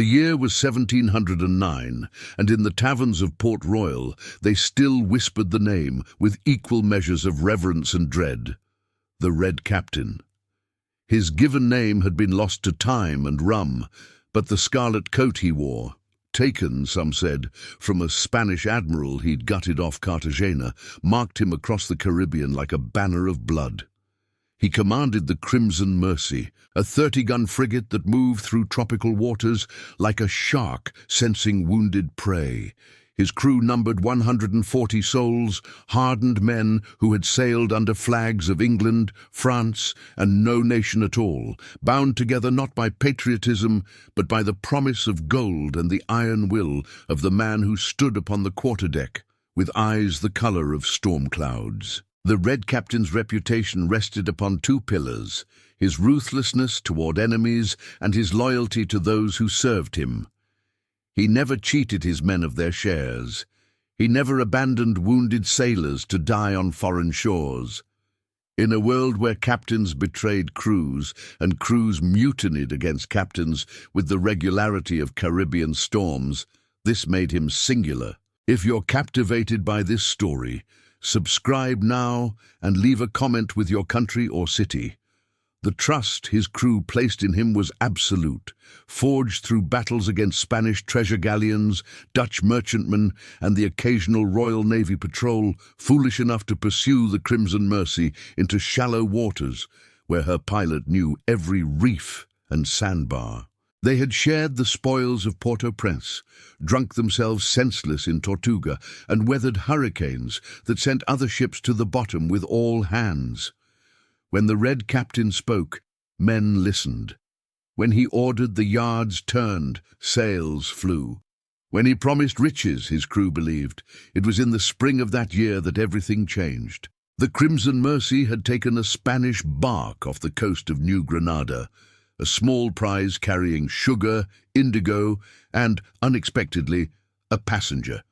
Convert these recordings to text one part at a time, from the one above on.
The year was 1709, and in the taverns of Port Royal they still whispered the name with equal measures of reverence and dread: the Red Captain. His given name had been lost to time and rum, but the scarlet coat he wore, taken, some said, from a Spanish admiral he'd gutted off Cartagena, marked him across the Caribbean like a banner of blood. He commanded the Crimson Mercy, a 30-gun frigate that moved through tropical waters like a shark sensing wounded prey. His crew numbered 140 souls, hardened men who had sailed under flags of England, France, and no nation at all, bound together not by patriotism, but by the promise of gold and the iron will of the man who stood upon the quarterdeck, with eyes the colour of storm clouds. The Red Captain's reputation rested upon two pillars: his ruthlessness toward enemies and his loyalty to those who served him. He never cheated his men of their shares. He never abandoned wounded sailors to die on foreign shores. In a world where captains betrayed crews and crews mutinied against captains with the regularity of Caribbean storms, this made him singular. If you're captivated by this story, subscribe now and leave a comment with your country or city. The trust his crew placed in him was absolute, forged through battles against Spanish treasure galleons, Dutch merchantmen, and the occasional Royal Navy patrol, foolish enough to pursue the Crimson Mercy into shallow waters where her pilot knew every reef and sandbar. They had shared the spoils of Port-au-Prince, drunk themselves senseless in Tortuga, and weathered hurricanes that sent other ships to the bottom with all hands. When the Red Captain spoke, men listened. When he ordered, the yards turned, sails flew. When he promised riches, his crew believed, it was in the spring of that year that everything changed. The Crimson Mercy had taken a Spanish bark off the coast of New Granada, a small prize carrying sugar, indigo, and, unexpectedly, a passenger.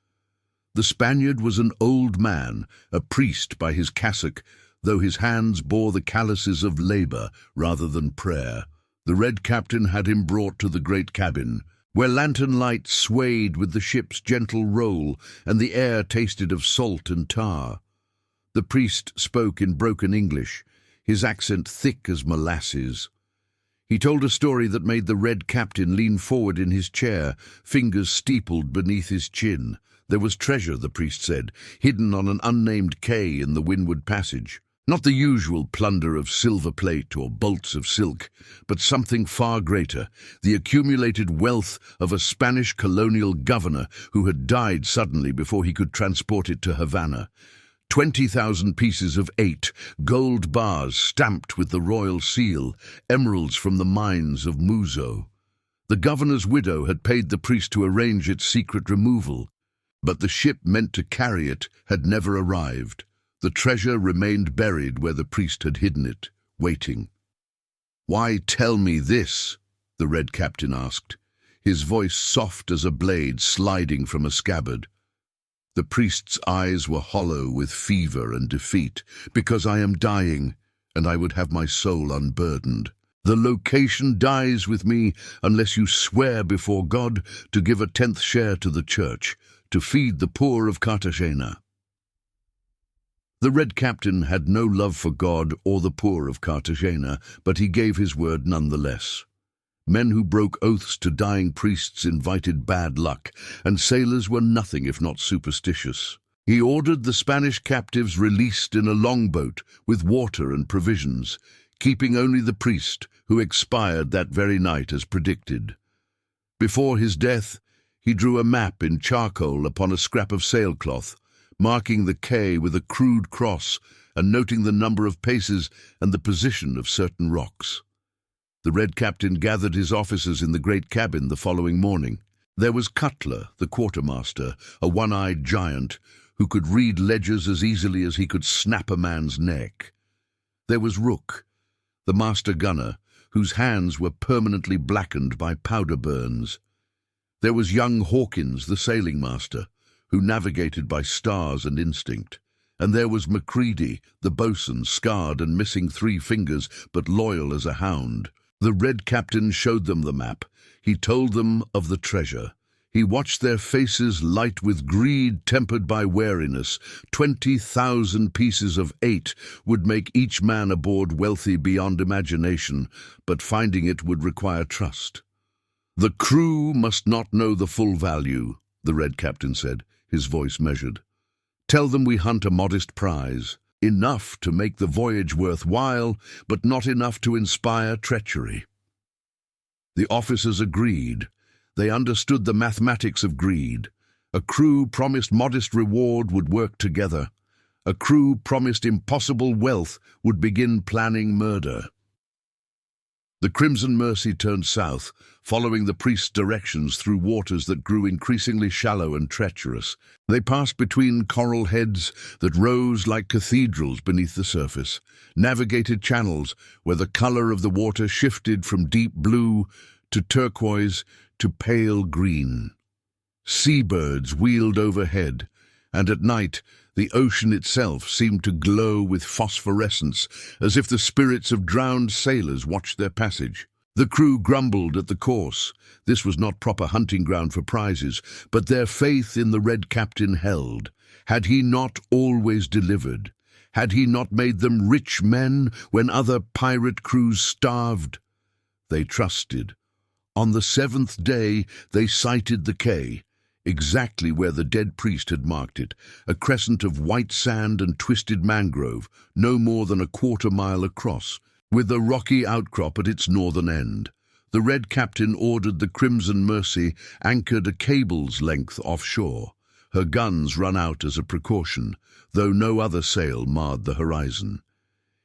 The Spaniard was an old man, a priest by his cassock, though his hands bore the calluses of labour rather than prayer. The Red Captain had him brought to the great cabin, where lantern light swayed with the ship's gentle roll, and the air tasted of salt and tar. The priest spoke in broken English, his accent thick as molasses. He told a story that made the Red Captain lean forward in his chair, fingers steepled beneath his chin. There was treasure, the priest said, hidden on an unnamed quay in the Windward Passage. Not the usual plunder of silver plate or bolts of silk, but something far greater, the accumulated wealth of a Spanish colonial governor who had died suddenly before he could transport it to Havana. 20,000 pieces of 8, gold bars stamped with the royal seal, emeralds from the mines of Muzo. The governor's widow had paid the priest to arrange its secret removal, but the ship meant to carry it had never arrived. The treasure remained buried where the priest had hidden it, waiting. "Why tell me this?" the Red Captain asked, his voice soft as a blade sliding from a scabbard. The priest's eyes were hollow with fever and defeat. "Because I am dying, and I would have my soul unburdened. The location dies with me unless you swear before God to give a 10th share to the church, to feed the poor of Cartagena." The Red Captain had no love for God or the poor of Cartagena, but he gave his word nonetheless. Men who broke oaths to dying priests invited bad luck, and sailors were nothing if not superstitious. He ordered the Spanish captives released in a longboat with water and provisions, keeping only the priest, who expired that very night as predicted. Before his death, he drew a map in charcoal upon a scrap of sailcloth, marking the quay with a crude cross and noting the number of paces and the position of certain rocks. The Red Captain gathered his officers in the great cabin the following morning. There was Cutlass, the quartermaster, a one-eyed giant who could read ledgers as easily as he could snap a man's neck. There was Rook, the master gunner, whose hands were permanently blackened by powder burns. There was young Hawkins, the sailing master, who navigated by stars and instinct. And there was Macready, the boatswain, scarred and missing 3 fingers, but loyal as a hound. The Red Captain showed them the map. He told them of the treasure. He watched their faces light with greed tempered by wariness. 20,000 pieces of 8 would make each man aboard wealthy beyond imagination, but finding it would require trust. "The crew must not know the full value," the Red Captain said, his voice measured. "Tell them we hunt a modest prize, enough to make the voyage worthwhile, but not enough to inspire treachery." The officers agreed. They understood the mathematics of greed. A crew promised modest reward would work together. A crew promised impossible wealth would begin planning murder. The Crimson Mercy turned south, following the priest's directions through waters that grew increasingly shallow and treacherous. They passed between coral heads that rose like cathedrals beneath the surface, navigated channels where the color of the water shifted from deep blue to turquoise to pale green. Seabirds wheeled overhead, and at night the ocean itself seemed to glow with phosphorescence, as if the spirits of drowned sailors watched their passage. The crew grumbled at the course. This was not proper hunting ground for prizes, but their faith in the Red Captain held. Had he not always delivered? Had he not made them rich men when other pirate crews starved? They trusted. On the 7th day, they sighted the quay, exactly where the dead priest had marked it, a crescent of white sand and twisted mangrove, no more than a quarter-mile across, with a rocky outcrop at its northern end. The Red Captain ordered the Crimson Mercy anchored a cable's length offshore, her guns run out as a precaution, though no other sail marred the horizon.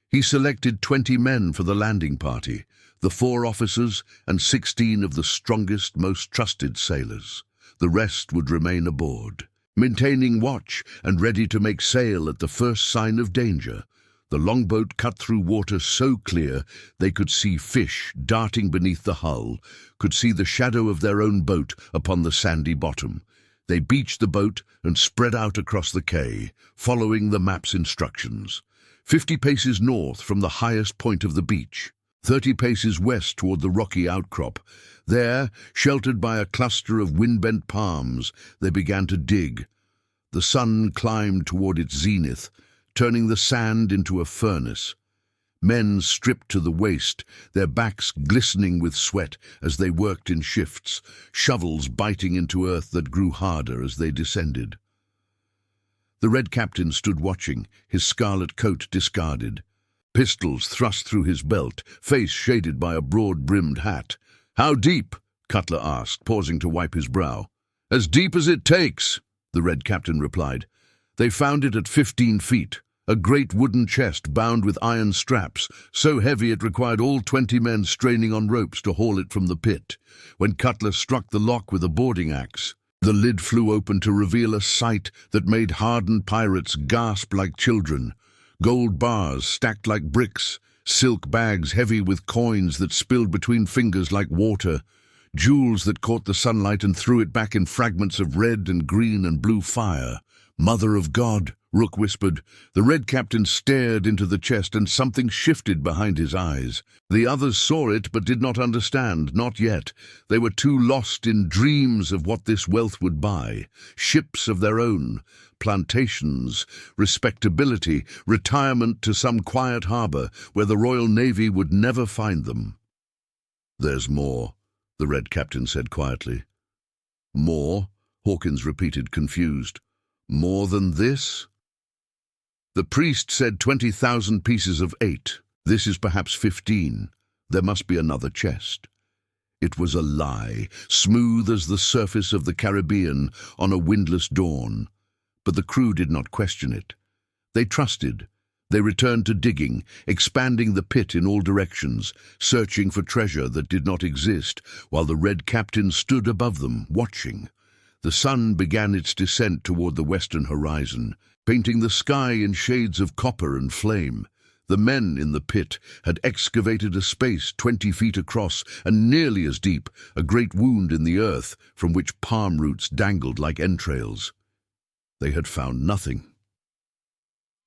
He selected 20 men for the landing party, the 4 officers and 16 of the strongest, most trusted sailors. The rest would remain aboard, maintaining watch and ready to make sail at the first sign of danger. The longboat cut through water so clear they could see fish darting beneath the hull, could see the shadow of their own boat upon the sandy bottom. They beached the boat and spread out across the quay, following the map's instructions. 50 paces north from the highest point of the beach, 30 paces west toward the rocky outcrop. There, sheltered by a cluster of wind-bent palms, they began to dig. The sun climbed toward its zenith, turning the sand into a furnace. Men stripped to the waist, their backs glistening with sweat as they worked in shifts, shovels biting into earth that grew harder as they descended. The Red Captain stood watching, his scarlet coat discarded, pistols thrust through his belt, face shaded by a broad-brimmed hat. "How deep?" Cutler asked, pausing to wipe his brow. "As deep as it takes," the Red Captain replied. They found it at 15 feet, a great wooden chest bound with iron straps, so heavy it required all 20 men straining on ropes to haul it from the pit. When Cutler struck the lock with a boarding axe, the lid flew open to reveal a sight that made hardened pirates gasp like children. Gold bars stacked like bricks, silk bags heavy with coins that spilled between fingers like water, jewels that caught the sunlight and threw it back in fragments of red and green and blue fire. "Mother of God," Rook whispered. The Red Captain stared into the chest and something shifted behind his eyes. The others saw it but did not understand, not yet. They were too lost in dreams of what this wealth would buy. Ships of their own, plantations, respectability, retirement to some quiet harbor where the Royal Navy would never find them. "There's more," the Red Captain said quietly. "More?" Hawkins repeated, confused. "More than this?" The priest said 20,000 pieces of 8. This is perhaps 15. There must be another chest. It was a lie, smooth as the surface of the Caribbean on a windless dawn. But the crew did not question it. They trusted. They returned to digging, expanding the pit in all directions, searching for treasure that did not exist, while the Red Captain stood above them, watching. The sun began its descent toward the western horizon, painting the sky in shades of copper and flame. The men in the pit had excavated a space 20 feet across and nearly as deep, a great wound in the earth from which palm roots dangled like entrails. They had found nothing.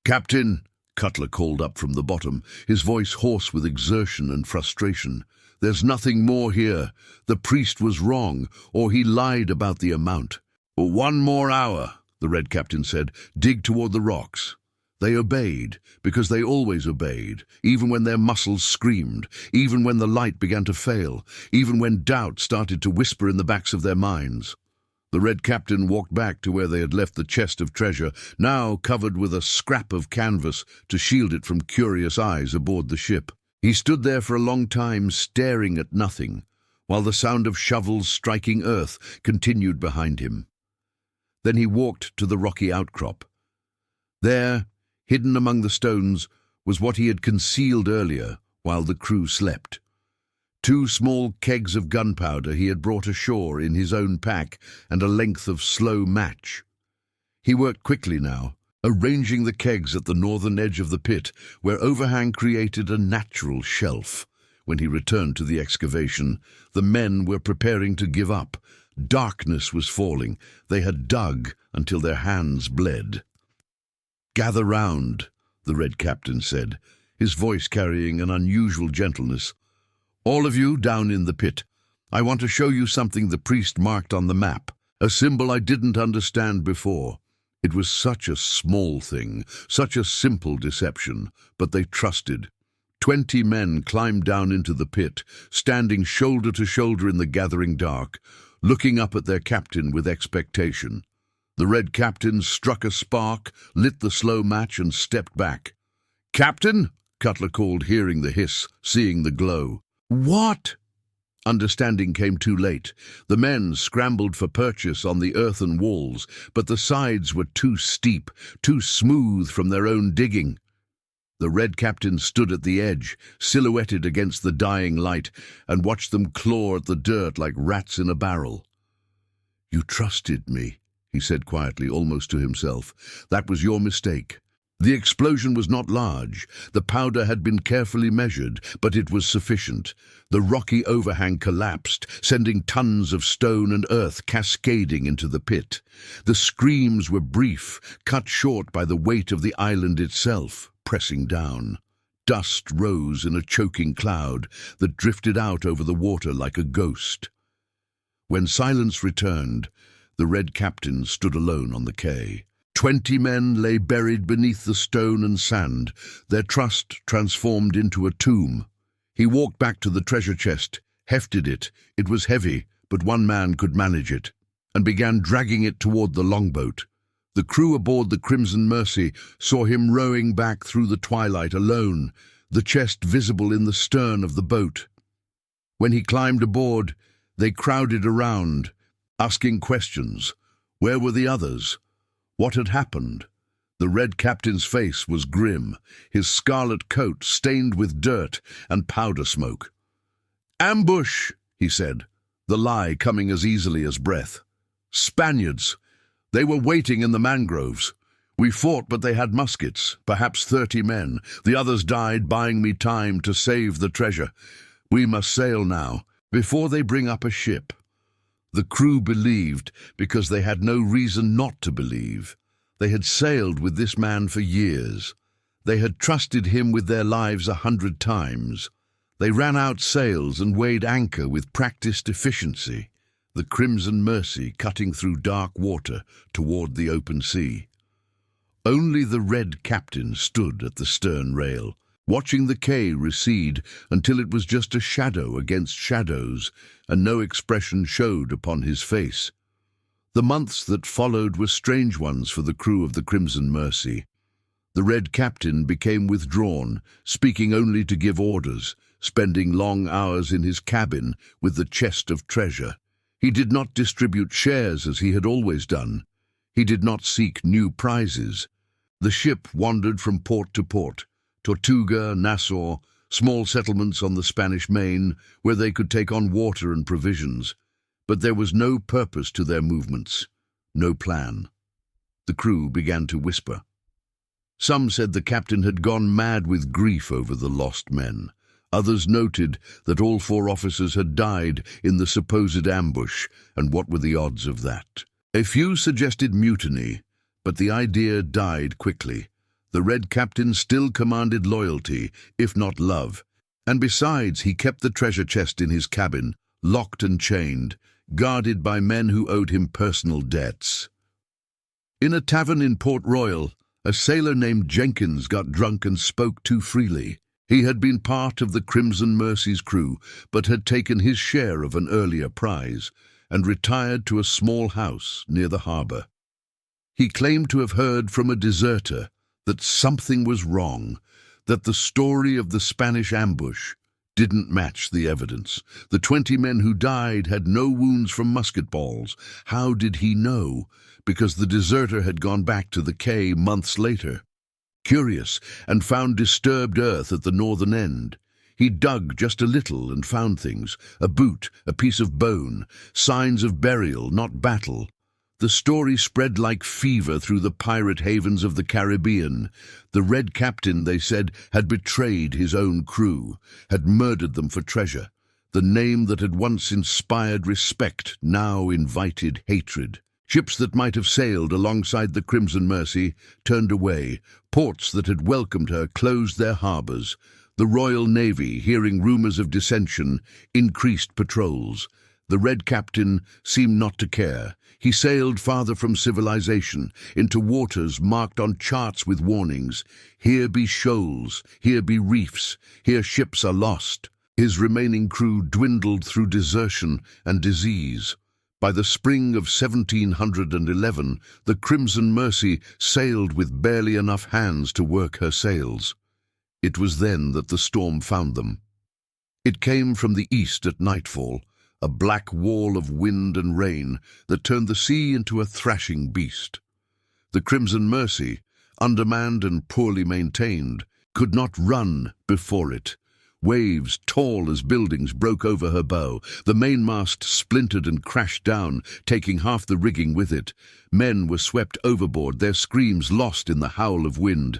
"Captain," Cutler called up from the bottom, his voice hoarse with exertion and frustration. There's nothing more here. The priest was wrong, or he lied about the amount. 1 more hour, the Red Captain said. Dig toward the rocks. They obeyed, because they always obeyed, even when their muscles screamed, even when the light began to fail, even when doubt started to whisper in the backs of their minds. The Red Captain walked back to where they had left the chest of treasure, now covered with a scrap of canvas to shield it from curious eyes aboard the ship. He stood there for a long time, staring at nothing, while the sound of shovels striking earth continued behind him. Then he walked to the rocky outcrop. There, hidden among the stones, was what he had concealed earlier while the crew slept. 2 small kegs of gunpowder he had brought ashore in his own pack and a length of slow match. He worked quickly now, arranging the kegs at the northern edge of the pit, where overhang created a natural shelf. When he returned to the excavation, the men were preparing to give up. Darkness was falling. They had dug until their hands bled. "Gather round," the Red Captain said, his voice carrying an unusual gentleness. "All of you down in the pit. I want to show you something the priest marked on the map, a symbol I didn't understand before. It was such a small thing, such a simple deception, but they trusted. 20 men climbed down into the pit, standing shoulder to shoulder in the gathering dark, looking up at their captain with expectation. The Red Captain struck a spark, lit the slow match, and stepped back. "Captain?" Cutler called, hearing the hiss, seeing the glow. "What?" Understanding came too late. The men scrambled for purchase on the earthen walls, but the sides were too steep, too smooth from their own digging. The Red Captain stood at the edge, silhouetted against the dying light, and watched them claw at the dirt like rats in a barrel. "You trusted me," he said quietly, almost to himself. "That was your mistake." The explosion was not large. The powder had been carefully measured, but it was sufficient. The rocky overhang collapsed, sending tons of stone and earth cascading into the pit. The screams were brief, cut short by the weight of the island itself, pressing down. Dust rose in a choking cloud that drifted out over the water like a ghost. When silence returned, the Red Captain stood alone on the quay. 20 men lay buried beneath the stone and sand, their trust transformed into a tomb. He walked back to the treasure chest, hefted it, it was heavy, but one man could manage it, and began dragging it toward the longboat. The crew aboard the Crimson Mercy saw him rowing back through the twilight alone, the chest visible in the stern of the boat. When he climbed aboard, they crowded around, asking questions. Where were the others? What had happened? The Red Captain's face was grim, his scarlet coat stained with dirt and powder smoke. "Ambush," he said, the lie coming as easily as breath. "Spaniards. They were waiting in the mangroves. We fought, but they had muskets, perhaps 30 men. The others died, buying me time to save the treasure. We must sail now, before they bring up a ship." The crew believed because they had no reason not to believe. They had sailed with this man for years. They had trusted him with their lives 100 times. They ran out sails and weighed anchor with practiced efficiency, the Crimson Mercy cutting through dark water toward the open sea. Only the Red Captain stood at the stern rail, watching the quay recede until it was just a shadow against shadows, and no expression showed upon his face. The months that followed were strange ones for the crew of the Crimson Mercy. The Red Captain became withdrawn, speaking only to give orders, spending long hours in his cabin with the chest of treasure. He did not distribute shares as he had always done. He did not seek new prizes. The ship wandered from port to port, Tortuga, Nassau, small settlements on the Spanish Main, where they could take on water and provisions. But there was no purpose to their movements, no plan. The crew began to whisper. Some said the captain had gone mad with grief over the lost men. Others noted that all 4 officers had died in the supposed ambush, and what were the odds of that? A few suggested mutiny, but the idea died quickly. The Red Captain still commanded loyalty, if not love, And besides, he kept the treasure chest in his cabin, locked and chained, guarded by men who owed him personal debts. In a tavern in Port Royal, a sailor named Jenkins got drunk and spoke too freely. He had been part of the Crimson Mercy's crew, but had taken his share of an earlier prize and retired to a small house near the harbour. He claimed to have heard from a deserter that something was wrong, that the story of the Spanish ambush didn't match the evidence. The 20 men who died had no wounds from musket balls. How did he know? Because the deserter had gone back to the quay months later. Curious, and found disturbed earth at the northern end. He dug just a little and found things, a boot, a piece of bone, signs of burial, not battle. The story spread like fever through the pirate havens of the Caribbean. The Red Captain, they said, had betrayed his own crew, had murdered them for treasure. The name that had once inspired respect now invited hatred. Ships that might have sailed alongside the Crimson Mercy turned away. Ports that had welcomed her closed their harbours. The Royal Navy, hearing rumours of dissension, increased patrols. The Red Captain seemed not to care. He sailed farther from civilization, into waters marked on charts with warnings. Here be shoals, here be reefs, here ships are lost. His remaining crew dwindled through desertion and disease. By the spring of 1711, the Crimson Mercy sailed with barely enough hands to work her sails. It was then that the storm found them. It came from the east at nightfall, a black wall of wind and rain that turned the sea into a thrashing beast. The Crimson Mercy, undermanned and poorly maintained, could not run before it. Waves, tall as buildings, broke over her bow. The mainmast splintered and crashed down, taking half the rigging with it. Men were swept overboard, their screams lost in the howl of wind.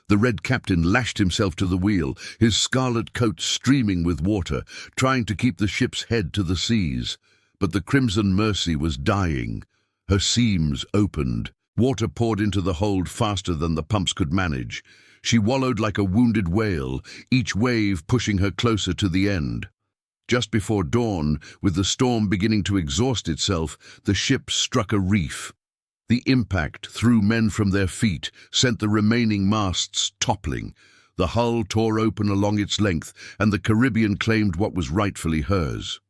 The Red Captain lashed himself to the wheel, his scarlet coat streaming with water, trying to keep the ship's head to the seas. But the Crimson Mercy was dying. Her seams opened. Water poured into the hold faster than the pumps could manage. She wallowed like a wounded whale, each wave pushing her closer to the end. Just before dawn, with the storm beginning to exhaust itself, the ship struck a reef. The impact threw men from their feet, sent the remaining masts toppling. The hull tore open along its length, and the Caribbean claimed what was rightfully hers.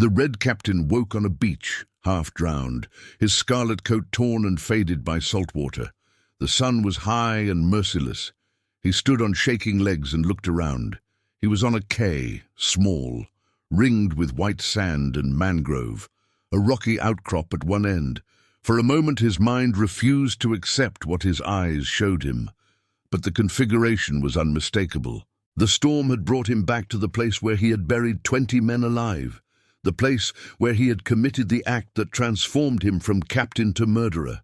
The Red Captain woke on a beach, half drowned, his scarlet coat torn and faded by salt water. The sun was high and merciless. He stood on shaking legs and looked around. He was on a quay, small, ringed with white sand and mangrove, a rocky outcrop at one end. For a moment his mind refused to accept what his eyes showed him, but the configuration was unmistakable. The storm had brought him back to the place where he had buried 20 men alive, the place where he had committed the act that transformed him from captain to murderer.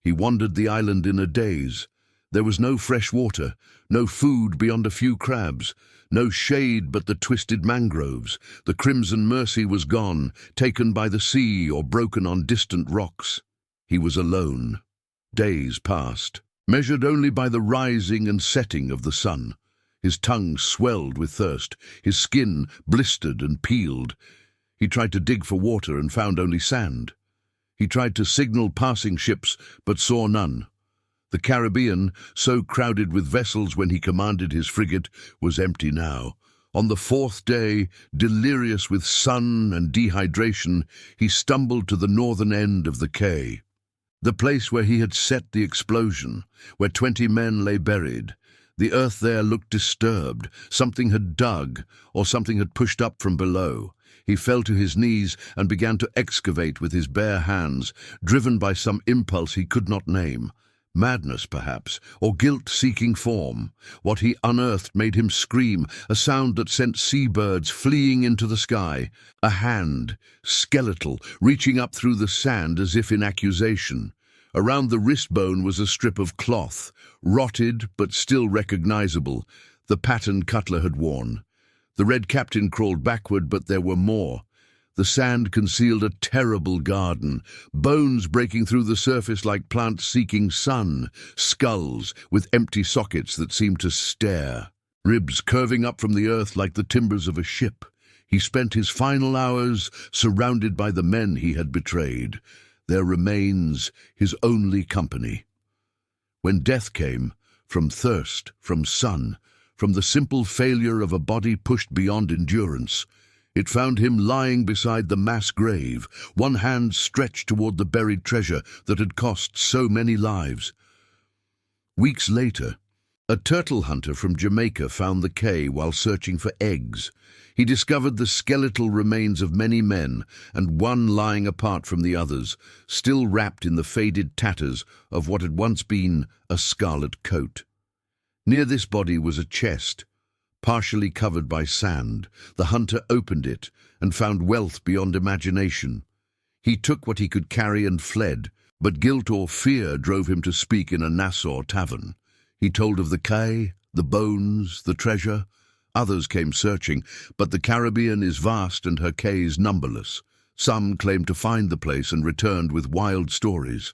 He wandered the island in a daze. There was no fresh water, no food beyond a few crabs, no shade but the twisted mangroves. The Crimson Mercy was gone, taken by the sea or broken on distant rocks. He was alone. Days passed, measured only by the rising and setting of the sun. His tongue swelled with thirst, his skin blistered and peeled. He tried to dig for water and found only sand. He tried to signal passing ships, but saw none. The Caribbean, so crowded with vessels when he commanded his frigate, was empty now. On the fourth day, delirious with sun and dehydration, he stumbled to the northern end of the quay. The place where he had set the explosion, where 20 men lay buried. The earth there looked disturbed. Something had dug, or something had pushed up from below. He fell to his knees and began to excavate with his bare hands, driven by some impulse he could not name. Madness, perhaps, or guilt-seeking form. What he unearthed made him scream, a sound that sent seabirds fleeing into the sky. A hand, skeletal, reaching up through the sand as if in accusation. Around the wrist bone was a strip of cloth, rotted but still recognizable, the pattern Cutler had worn. The Red Captain crawled backward, but there were more. The sand concealed a terrible garden, bones breaking through the surface like plants seeking sun, skulls with empty sockets that seemed to stare. ribs curving up from the earth like the timbers of a ship. He spent his final hours surrounded by the men he had betrayed, their remains his only company. When death came, from thirst, from sun, from the simple failure of a body pushed beyond endurance, it found him lying beside the mass grave, one hand stretched toward the buried treasure that had cost so many lives. Weeks later, a turtle hunter from Jamaica found the cay while searching for eggs. He discovered the skeletal remains of many men, and one lying apart from the others, still wrapped in the faded tatters of what had once been a scarlet coat. Near this body was a chest, partially covered by sand. The hunter opened it and found wealth beyond imagination. He took what he could carry and fled, but guilt or fear drove him to speak in a Nassau tavern. He told of the cay, the bones, the treasure. Others came searching, but the Caribbean is vast and her cays numberless. Some claimed to find the place and returned with wild stories.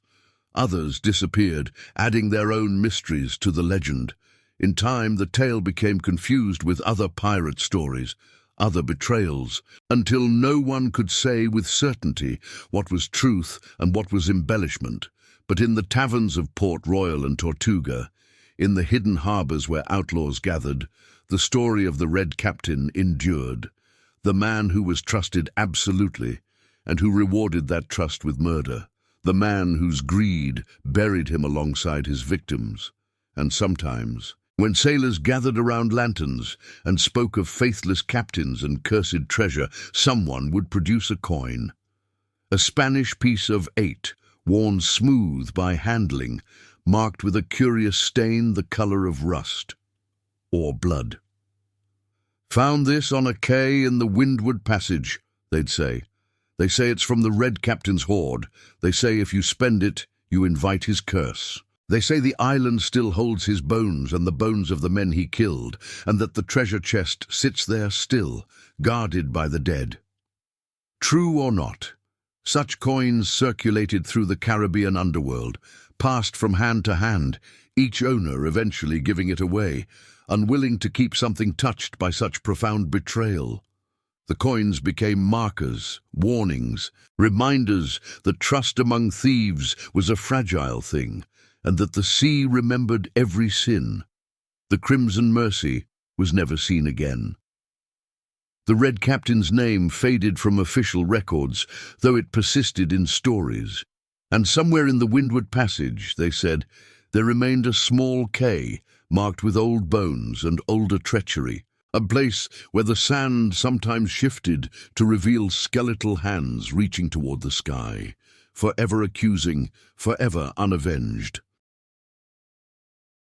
Others disappeared, adding their own mysteries to the legend. In time, the tale became confused with other pirate stories, other betrayals, until no one could say with certainty what was truth and what was embellishment. But in the taverns of Port Royal and Tortuga, in the hidden harbours where outlaws gathered, the story of the Red Captain endured, the man who was trusted absolutely and who rewarded that trust with murder, the man whose greed buried him alongside his victims. And sometimes, when sailors gathered around lanterns and spoke of faithless captains and cursed treasure, someone would produce a coin. A Spanish piece of 8, worn smooth by handling, marked with a curious stain the color of rust or blood. "Found this on a cay in the Windward Passage," they'd say. "They say it's from the Red Captain's hoard. They say if you spend it, you invite his curse. They say the island still holds his bones and the bones of the men he killed, and that the treasure chest sits there still, guarded by the dead." True or not, such coins circulated through the Caribbean underworld, passed from hand to hand, each owner eventually giving it away, unwilling to keep something touched by such profound betrayal. The coins became markers, warnings, reminders that trust among thieves was a fragile thing, and that the sea remembered every sin. The Crimson Mercy was never seen again. The Red Captain's name faded from official records, though it persisted in stories. And somewhere in the Windward Passage, they said, there remained a small cay, marked with old bones and older treachery, a place where the sand sometimes shifted to reveal skeletal hands reaching toward the sky, forever accusing, forever unavenged.